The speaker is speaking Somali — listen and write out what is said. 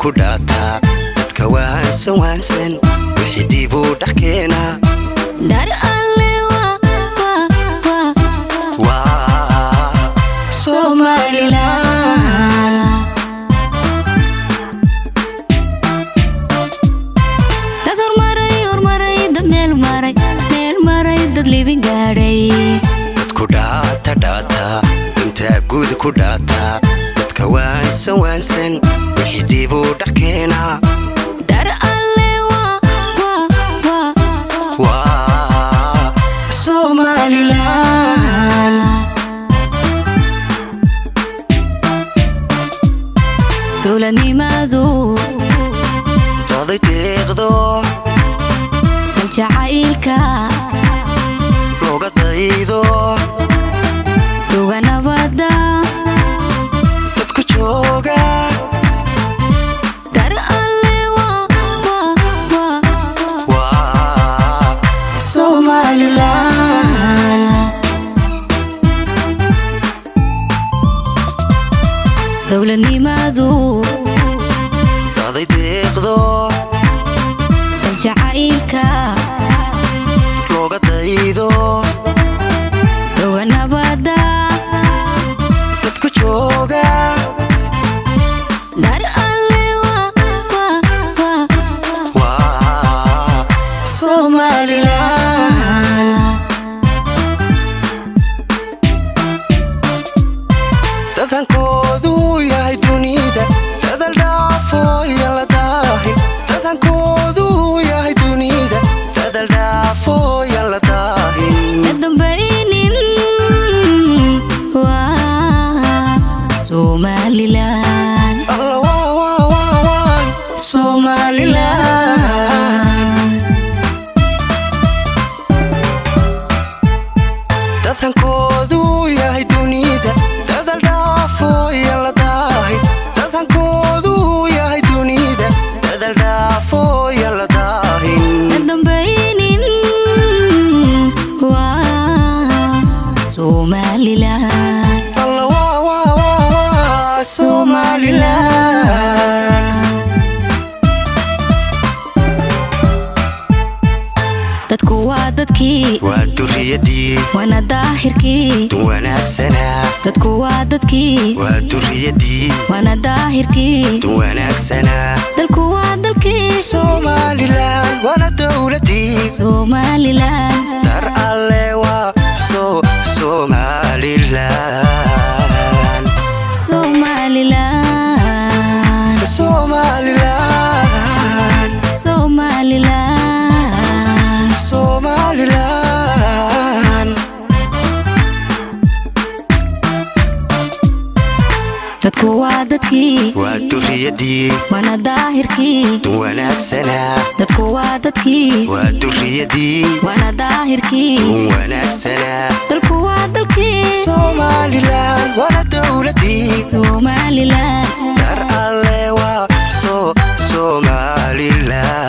كوداتا تكوان سوانسن وحديبو دحكينا دار اللي وا Somaliland dad hormaray dad meel maray dad living gaaray dad ku dhaata inta guud ku dhaata dadka waan sawansan wixii dib u dhaxkeena dar alle wa Somaliland dowladnimadu daday deeqdo jacaylka looga daydo duganabada dadku jooga dar alle wa Somaliland dowladnimadu daday deeqdo jacaylka looga daydo duganabada dadku jooga dar alle wa Somaliland dadankoodu yahay dunida dadal dhaafo yala daahi dadankoodu yahay dunida dadal dhaafo yala daahi dambaynin wa Somaliland Allah wa Somaliland dadankoodu yahay dunida dadal dhaafo yala daahi dadankoodu yahay dunida dadal dhaafo yala daahi dambaynin wa Somaliland Allah wa Somaliland dadku waa dadkii waa duriyadii wana daahirkii wanaagsana dadku waa dadkii waa duriyadii wana daahirkii wanaagsana dalku waa dalkii Somaliland wana dawladii Somaliland dar alle waa Somaliland Somaliland Somaliland Somaliland Somaliland dadku waa dadkii waa duriyadii wana daahirkii wanaagsana dadku waa dadkii waa duriyadii wana daahirkii wanaagsana dalku waa dalkii Somaliland wana dawladii Somaliland dar alle waa Somaliland